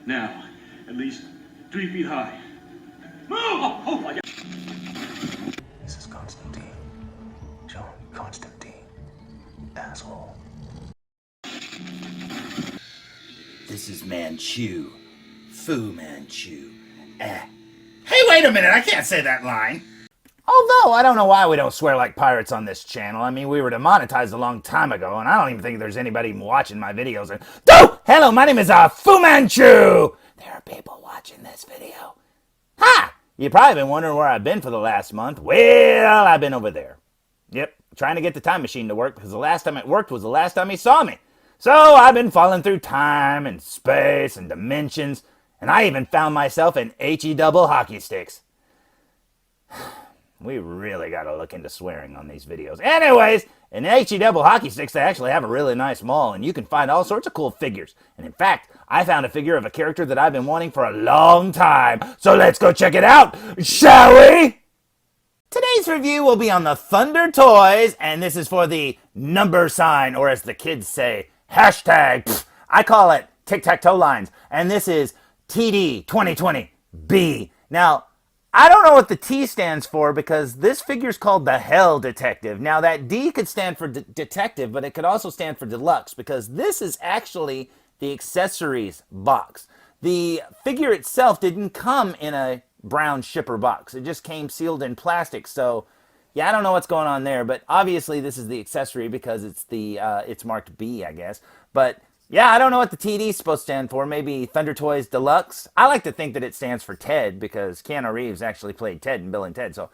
Now, at least 3 feet high. Move! Oh my God. This is Constantine. John Constantine. Asshole. This is Manchu. Fu Manchu. Hey, wait a minute, I can't say that line. Although, I don't know why we don't swear like pirates on this channel. I mean, we were demonetized a long time ago, and I don't even think there's anybody watching my videos. And hello, my name is Fu Manchu! There are people watching this video. Ha! You've probably been wondering where I've been for the last month. Well, I've been over there. Yep, trying to get the time machine to work, because the last time it worked was the last time he saw me. So I've been falling through time and space and dimensions, and I even found myself in HE double hockey sticks. We really got to look into swearing on these videos. Anyways, in HE double hockey sticks, they actually have a really nice mall, and you can find all sorts of cool figures. And in fact, I found a figure of a character that I've been wanting for a long time. So let's go check it out, shall we? Today's review will be on the Thundertoys, and this is for the number sign, or as the kids say, hashtag. I call it tic-tac-toe lines, and this is TD2020B. Now, I don't know what the T stands for because this figure's called the Hell Detective. Now, that D could stand for detective, but it could also stand for deluxe because this is actually the accessories box. The figure itself didn't come in a brown shipper box. It just came sealed in plastic. So, yeah, I don't know what's going on there, but obviously this is the accessory because it's marked B, I guess. But yeah, I don't know what the TD is supposed to stand for. Maybe Thundertoys Deluxe. I like to think that it stands for Ted because Keanu Reeves actually played Ted in Bill and Ted, so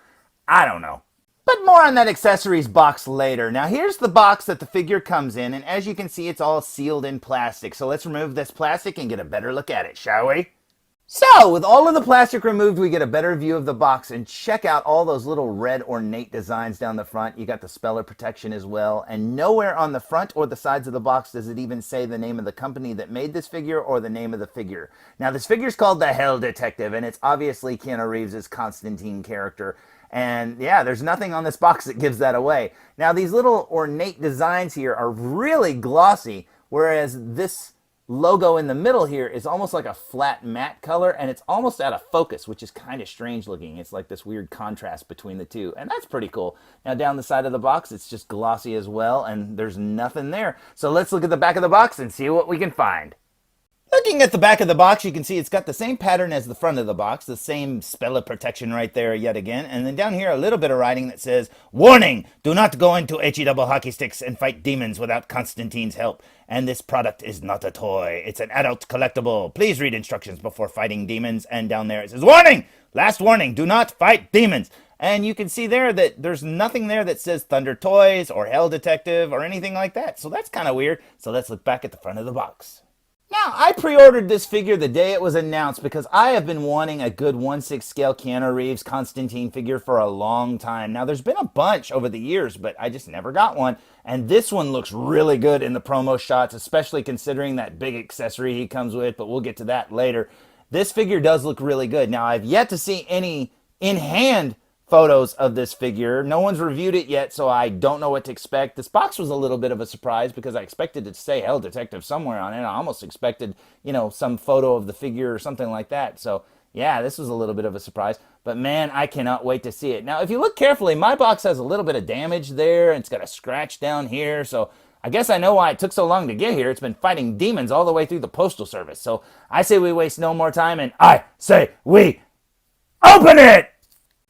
I don't know. But more on that accessories box later. Now here's the box that the figure comes in, and as you can see, it's all sealed in plastic. So let's remove this plastic and get a better look at it, shall we? So, with all of the plastic removed, we get a better view of the box, and check out all those little red ornate designs down the front. You got the speller protection as well, and nowhere on the front or the sides of the box does it even say the name of the company that made this figure or the name of the figure. Now, this figure's called the Hell Detective, and it's obviously Keanu Reeves' Constantine character. And yeah, there's nothing on this box that gives that away. Now, these little ornate designs here are really glossy, whereas this logo in the middle here is almost like a flat matte color, and it's almost out of focus, which is kind of strange looking. It's like this weird contrast between the two, and that's pretty cool. Now down the side of the box, it's just glossy as well, and there's nothing there. So let's look at the back of the box and see what we can find. Looking at the back of the box, you can see it's got the same pattern as the front of the box, the same speller protection right there yet again, and then down here a little bit of writing that says, "Warning! Do not go into HE double hockey sticks and fight demons without Constantine's help. And this product is not a toy. It's an adult collectible. Please read instructions before fighting demons." And down there it says, "Warning! Last warning, do not fight demons." And you can see there that there's nothing there that says Thundertoys or Hell Detective or anything like that. So that's kind of weird. So let's look back at the front of the box. Now, I pre-ordered this figure the day it was announced because I have been wanting a good 1/6 scale Keanu Reeves Constantine figure for a long time. Now, there's been a bunch over the years, but I just never got one. And this one looks really good in the promo shots, especially considering that big accessory he comes with, but we'll get to that later. This figure does look really good. Now, I've yet to see any in-hand photos of this figure. No one's reviewed it yet, so I don't know what to expect. This box was a little bit of a surprise because I expected it to say Hell Detective somewhere on it. I almost expected, some photo of the figure or something like that. So, yeah, this was a little bit of a surprise. But, man, I cannot wait to see it. Now, if you look carefully, my box has a little bit of damage there, and it's got a scratch down here. So, I guess I know why it took so long to get here. It's been fighting demons all the way through the Postal Service. So, I say we waste no more time, and I say we open it!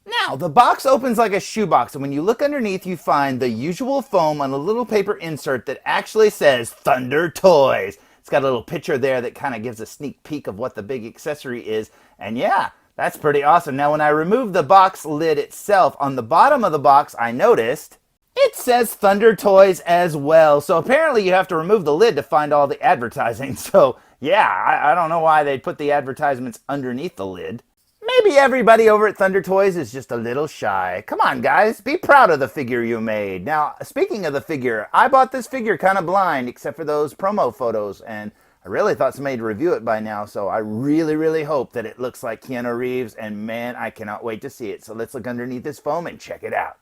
Now, the box opens like a shoebox, and when you look underneath, you find the usual foam on a little paper insert that actually says Thunder Toys. It's got a little picture there that kind of gives a sneak peek of what the big accessory is, and yeah, that's pretty awesome. Now, when I removed the box lid itself, on the bottom of the box, I noticed it says Thunder Toys as well. So apparently you have to remove the lid to find all the advertising. So yeah, I don't know why they'd put the advertisements underneath the lid. Maybe everybody over at Thundertoys is just a little shy. Come on, guys. Be proud of the figure you made. Now, speaking of the figure, I bought this figure kind of blind, except for those promo photos, and I really thought somebody would review it by now, so I really, really hope that it looks like Keanu Reeves, and man, I cannot wait to see it. So let's look underneath this foam and check it out.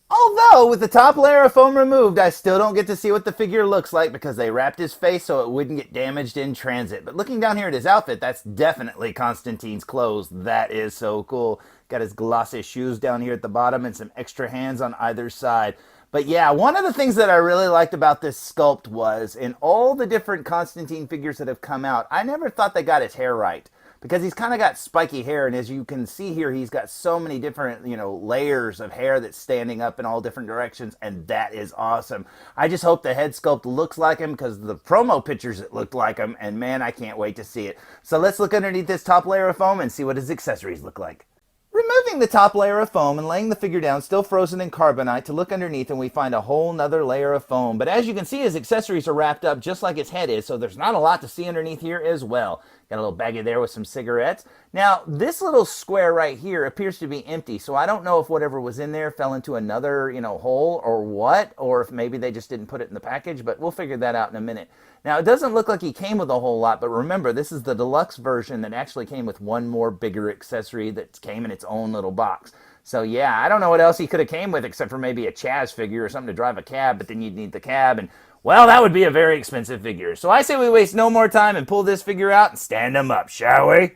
Although, with the top layer of foam removed, I still don't get to see what the figure looks like because they wrapped his face so it wouldn't get damaged in transit. But looking down here at his outfit, that's definitely Constantine's clothes. That is so cool. Got his glossy shoes down here at the bottom and some extra hands on either side. But yeah, one of the things that I really liked about this sculpt was in all the different Constantine figures that have come out, I never thought they got his hair right because he's kind of got spiky hair, and as you can see here, he's got so many different, layers of hair that's standing up in all different directions, and that is awesome. I just hope the head sculpt looks like him because the promo pictures it looked like him, and man, I can't wait to see it. So let's look underneath this top layer of foam and see what his accessories look like. Removing the top layer of foam and laying the figure down still frozen in carbonite to look underneath, and we find a whole nother layer of foam. But as you can see, his accessories are wrapped up just like his head is, so there's not a lot to see underneath here as well. Got a little baggie there with some cigarettes. Now, this little square right here appears to be empty, so I don't know if whatever was in there fell into another, hole or what, or if maybe they just didn't put it in the package, but we'll figure that out in a minute. Now, it doesn't look like he came with a whole lot, but remember, this is the deluxe version that actually came with one more bigger accessory that came in its own little box. So yeah, I don't know what else he could have came with except for maybe a Chaz figure or something to drive a cab, but then you'd need the cab, and well, that would be a very expensive figure. So I say we waste no more time and pull this figure out and stand him up, shall we?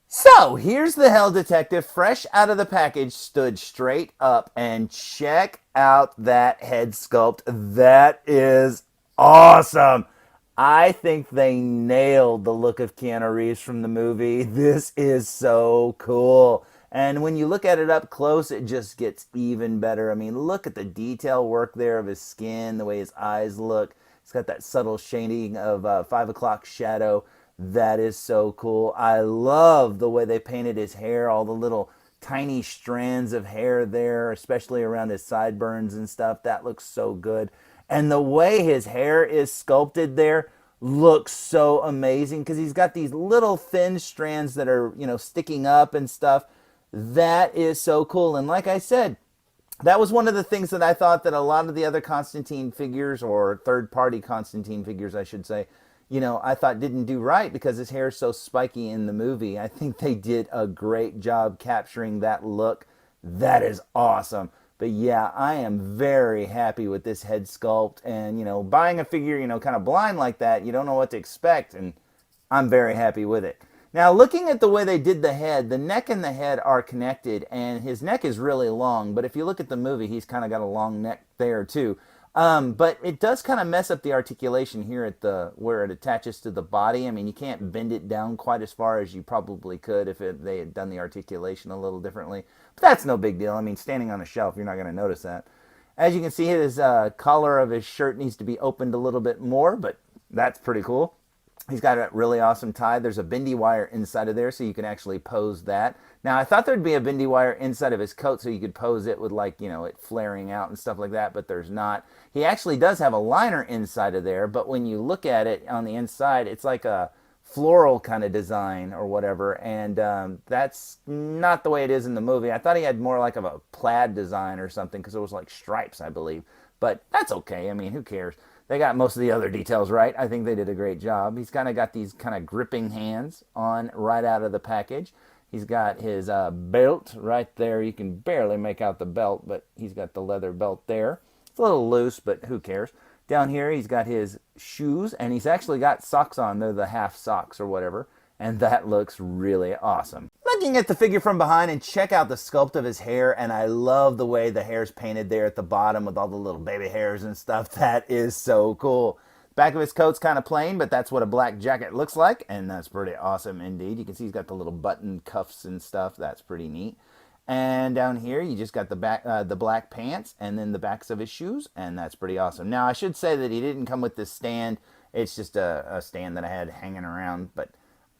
So here's the Hell Detective, fresh out of the package, stood straight up, and check out that head sculpt. That is awesome. I think they nailed the look of Keanu Reeves from the movie. This is so cool. And when you look at it up close, it just gets even better. I mean, look at the detail work there of his skin, the way his eyes look. It's got that subtle shading of 5 o'clock shadow. That is so cool. I love the way they painted his hair, all the little tiny strands of hair there, especially around his sideburns and stuff. That looks so good. And the way his hair is sculpted there looks so amazing because he's got these little thin strands that are, sticking up and stuff. That is so cool. And like I said, that was one of the things that I thought that a lot of the other Constantine figures, or third-party Constantine figures, I should say, I thought didn't do right because his hair is so spiky in the movie. I think they did a great job capturing that look. That is awesome. But yeah, I am very happy with this head sculpt. And, buying a figure, kind of blind like that, you don't know what to expect. And I'm very happy with it. Now, looking at the way they did the head, the neck and the head are connected, and his neck is really long. But if you look at the movie, he's kind of got a long neck there, too. But it does kind of mess up the articulation here at where it attaches to the body. I mean, you can't bend it down quite as far as you probably could if they had done the articulation a little differently. But that's no big deal. I mean, standing on a shelf, you're not going to notice that. As you can see, his collar of his shirt needs to be opened a little bit more, but that's pretty cool. He's got a really awesome tie. There's a bendy wire inside of there, so you can actually pose that. Now, I thought there'd be a bendy wire inside of his coat so you could pose it with, it flaring out and stuff like that, but there's not. He actually does have a liner inside of there, but when you look at it on the inside, it's like a floral kind of design or whatever, and that's not the way it is in the movie. I thought he had more like of a plaid design or something because it was like stripes, I believe. But that's okay. I mean, who cares? They got most of the other details right. I think they did a great job. He's kind of got these kind of gripping hands on right out of the package. He's got his belt right there. You can barely make out the belt, but he's got the leather belt there. It's a little loose, but who cares? Down here, he's got his shoes, and he's actually got socks on. They're the half socks or whatever, and that looks really awesome. Looking at the figure from behind, and check out the sculpt of his hair, and I love the way the hair's painted there at the bottom with all the little baby hairs and stuff. That is so cool. Back of his coat's kind of plain, but that's what a black jacket looks like, and that's pretty awesome indeed. You can see he's got the little button cuffs and stuff. That's pretty neat. And down here, you just got the black pants and then the backs of his shoes, and that's pretty awesome. Now, I should say that he didn't come with this stand. It's just a stand that I had hanging around, but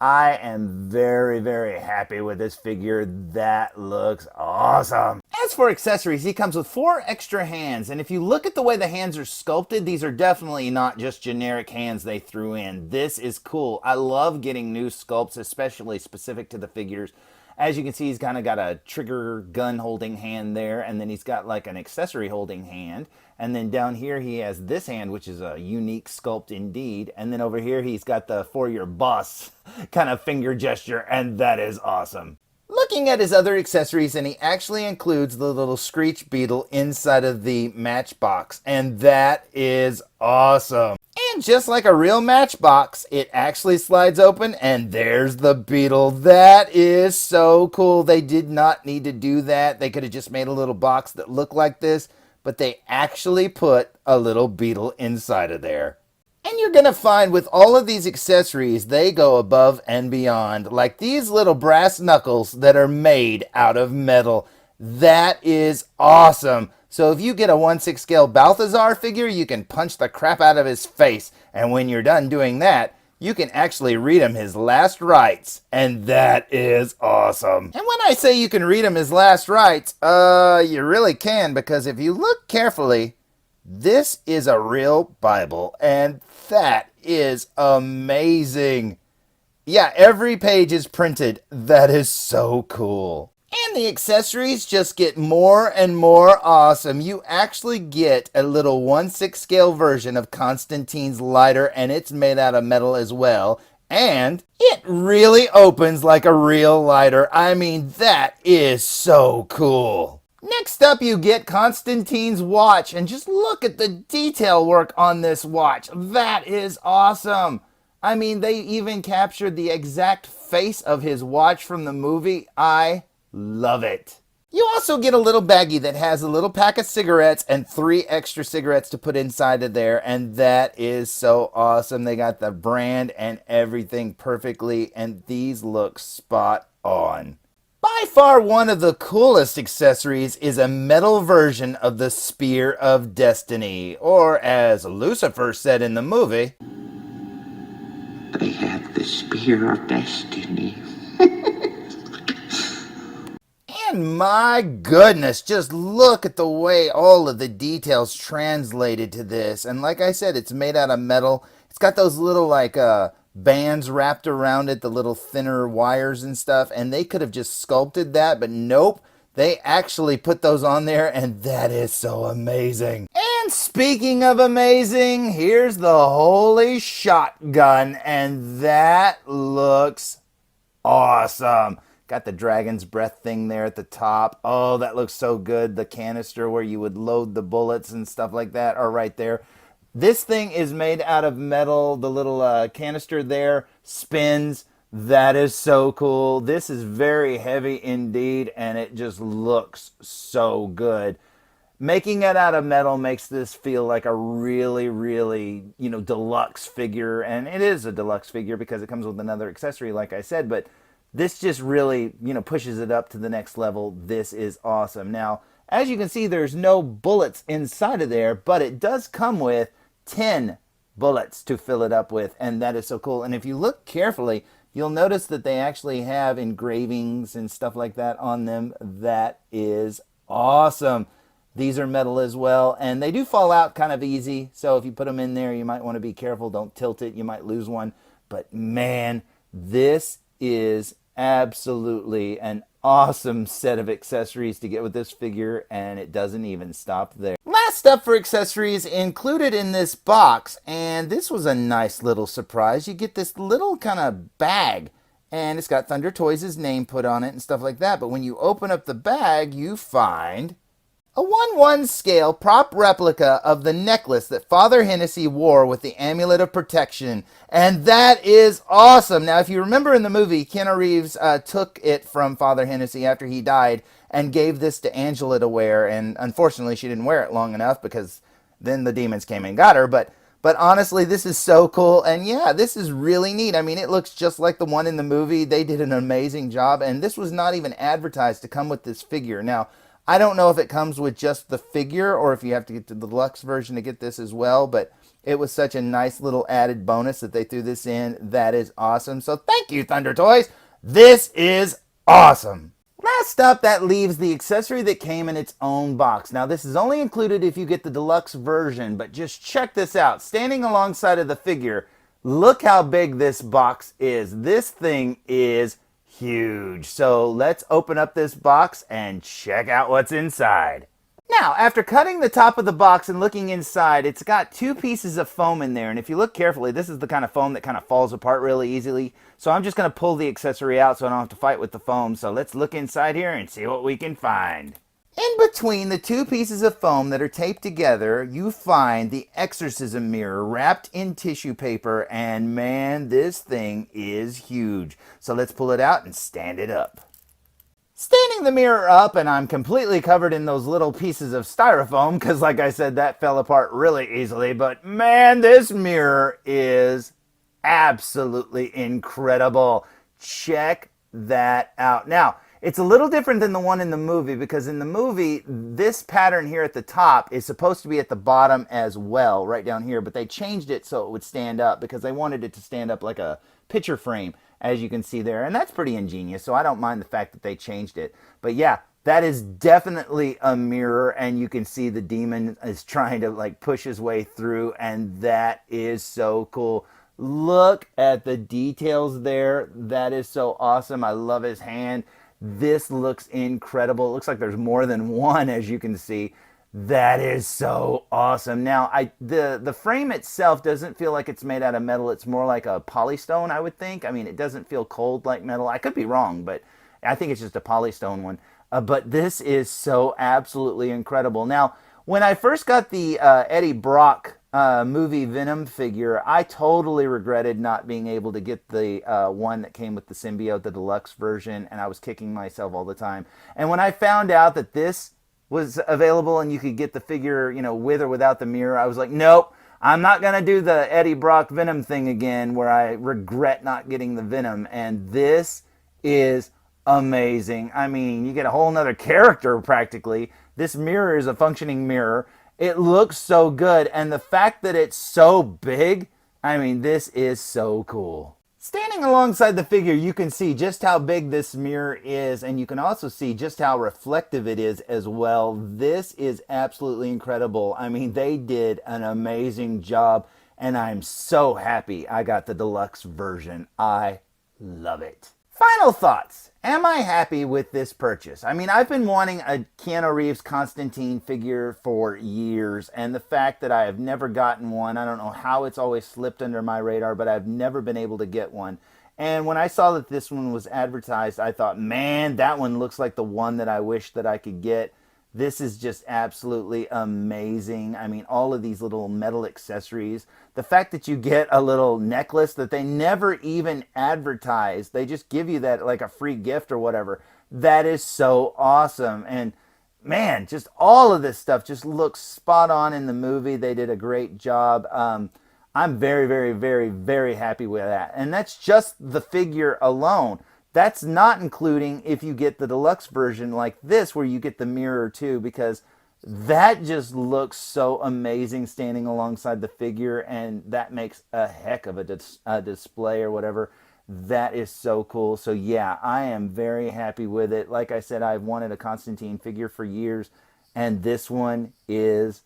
I am very, very happy with this figure. That looks awesome. As for accessories, he comes with 4 extra hands, and if you look at the way the hands are sculpted, these are definitely not just generic hands they threw in. This is cool. I love getting new sculpts, especially specific to the figures. As you can see, he's kind of got a trigger gun holding hand there, and then he's got like an accessory holding hand. And then down here he has this hand, which is a unique sculpt indeed. And then over here he's got the "for your boss" kind of finger gesture, and that is awesome. Looking at his other accessories, and he actually includes the little screech beetle inside of the matchbox, and that is awesome. And just like a real matchbox, it actually slides open, and there's the beetle. That is so cool. They did not need to do that. They could have just made a little box that looked like this, but they actually put a little beetle inside of there. And you're going to find with all of these accessories, they go above and beyond. Like these little brass knuckles that are made out of metal. That is awesome. So if you get a 1/6 scale Balthazar figure, you can punch the crap out of his face. And when you're done doing that, you can actually read him his last rites. And that is awesome. And when I say you can read him his last rites, you really can, because if you look carefully, this is a real Bible, and that is amazing. Yeah, every page is printed. That is so cool. And the accessories just get more and more awesome. You actually get a little 1/6 scale version of Constantine's lighter, and it's made out of metal as well. And it really opens like a real lighter. I mean, that is so cool. Next up, you get Constantine's watch, and just look at the detail work on this watch. That is awesome. I mean, they even captured the exact face of his watch from the movie. I love it. You also get a little baggie that has a little pack of cigarettes and 3 extra cigarettes to put inside of there, and that is so awesome. They got the brand and everything perfectly, and these look spot on. By far one of the coolest accessories is a metal version of the Spear of Destiny, or as Lucifer said in the movie, they have the Spear of Destiny. And my goodness, just look at the way all of the details translated to this. And like I said, it's made out of metal. It's got those little bands wrapped around it, the little thinner wires and stuff, and they could have just sculpted that, but nope, they actually put those on there, and that is so amazing. And speaking of amazing, here's the holy shotgun, and that looks awesome. Got the dragon's breath thing there at the top. Oh, that looks so good. The canister where you would load the bullets and stuff like that are right there. This thing is made out of metal. The little canister there spins. That is so cool. This is very heavy indeed, and it just looks so good. Making it out of metal makes this feel like a really, really, deluxe figure. And it is a deluxe figure because it comes with another accessory, like I said. But this just really, pushes it up to the next level. This is awesome. Now, as you can see, there's no bullets inside of there, but it does come with 10 bullets to fill it up with, and that is so cool. And if you look carefully, you'll notice that they actually have engravings and stuff like that on them. That is awesome. These are metal as well, and they do fall out kind of easy, so if you put them in there, you might want to be careful. Don't tilt it. You might lose one. But man, this is absolutely an awesome set of accessories to get with this figure, and it doesn't even stop there. Last up for accessories included in this box, and this was a nice little surprise. You get this little kind of bag, and it's got Thundertoys' name put on it and stuff like that, but when you open up the bag, you find a 1/1 scale prop replica of the necklace that Father Hennessy wore with the Amulet of Protection. And that is awesome. Now, if you remember in the movie, Keanu Reeves took it from Father Hennessy after he died and gave this to Angela to wear. And unfortunately, she didn't wear it long enough because then the demons came and got her. But honestly, this is so cool. And yeah, this is really neat. I mean, it looks just like the one in the movie. They did an amazing job. And this was not even advertised to come with this figure. Now, I don't know if it comes with just the figure or if you have to get the deluxe version to get this as well, but it was such a nice little added bonus that they threw this in. That is awesome. So thank you, Thundertoys. This is awesome. Last up, that leaves the accessory that came in its own box. Now, this is only included if you get the deluxe version, but just check this out. Standing alongside of the figure, look how big this box is. This thing is huge. So let's open up this box and check out what's inside. Now, after cutting the top of the box and looking inside, it's got 2 pieces of foam in there. And if you look carefully, this is the kind of foam that kind of falls apart really easily. So I'm just going to pull the accessory out so I don't have to fight with the foam. So let's look inside here and see what we can find. In between the 2 pieces of foam that are taped together, you find the exorcism mirror wrapped in tissue paper. And man, this thing is huge. So let's pull it out and stand it up. Standing the mirror up, and I'm completely covered in those little pieces of styrofoam because, like I said, that fell apart really easily. But man, this mirror is absolutely incredible. Check that out. Now, it's a little different than the one in the movie because in the movie, this pattern here at the top is supposed to be at the bottom as well, right down here. But they changed it so it would stand up because they wanted it to stand up like a picture frame, as you can see there. And that's pretty ingenious, so I don't mind the fact that they changed it. But yeah, that is definitely a mirror, and you can see the demon is trying to like push his way through, and that is so cool. Look at the details there. That is so awesome. I love his hand. This looks incredible. It looks like there's more than one, as you can see. That is so awesome. Now, the frame itself doesn't feel like it's made out of metal. It's more like a polystone, I would think. I mean, it doesn't feel cold like metal. I could be wrong, but I think it's just a polystone one. But this is so absolutely incredible. Now, when I first got the Eddie Brock movie Venom figure, I totally regretted not being able to get the one that came with the symbiote, the deluxe version, and I was kicking myself all the time. And when I found out that this was available and you could get the figure, you know, with or without the mirror, I was like, nope, I'm not going to do the Eddie Brock Venom thing again where I regret not getting the Venom. And this is amazing. I mean, you get a whole nother character practically. This mirror is a functioning mirror. It looks so good. And the fact that it's so big, I mean, this is so cool. Standing alongside the figure, you can see just how big this mirror is, and you can also see just how reflective it is as well. This is absolutely incredible. I mean, they did an amazing job, and I'm so happy I got the deluxe version. I love it. Final thoughts. Am I happy with this purchase? I mean, I've been wanting a Keanu Reeves Constantine figure for years, and the fact that I have never gotten one, I don't know how it's always slipped under my radar, but I've never been able to get one. And when I saw that this one was advertised, I thought, man, that one looks like the one that I wish that I could get. This is just absolutely amazing. I mean, all of these little metal accessories. The fact that you get a little necklace that they never even advertise. They just give you that like a free gift or whatever. That is so awesome. And man, just all of this stuff just looks spot on in the movie. They did a great job. I'm very, very, very, very happy with that. And that's just the figure alone. That's not including if you get the deluxe version like this where you get the mirror too, because that just looks so amazing standing alongside the figure, and that makes a heck of a display or whatever. That is so cool. So yeah, I am very happy with it. Like I said, I've wanted a Constantine figure for years, and this one is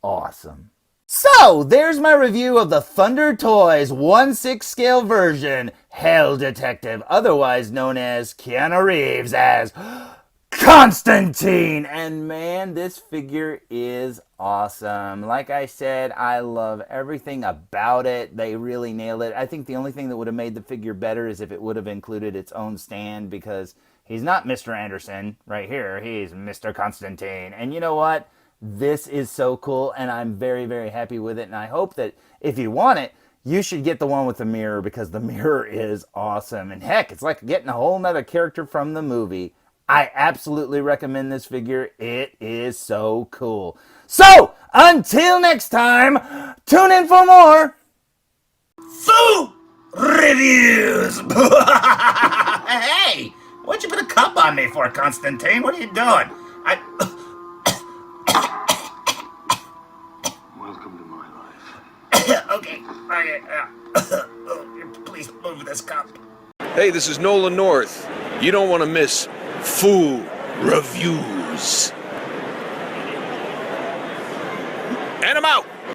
awesome. So, there's my review of the Thundertoys 1/6 scale version, Hell Detective, otherwise known as Keanu Reeves as Constantine. And man, this figure is awesome. Like I said, I love everything about it. They really nailed it. I think the only thing that would have made the figure better is if it would have included its own stand, because he's not Mr. Anderson right here. He's Mr. Constantine. And you know what? This is so cool, and I'm very, very happy with it. And I hope that if you want it, you should get the one with the mirror, because the mirror is awesome. And heck, it's like getting a whole nother character from the movie. I absolutely recommend this figure. It is so cool. So, until next time, tune in for more food reviews. Hey, what'd you put a cup on me for, Constantine? What are you doing? Welcome to my life. Okay, please move this cup. Hey, this is Nolan North. You don't want to miss Food Reviews. And I'm out.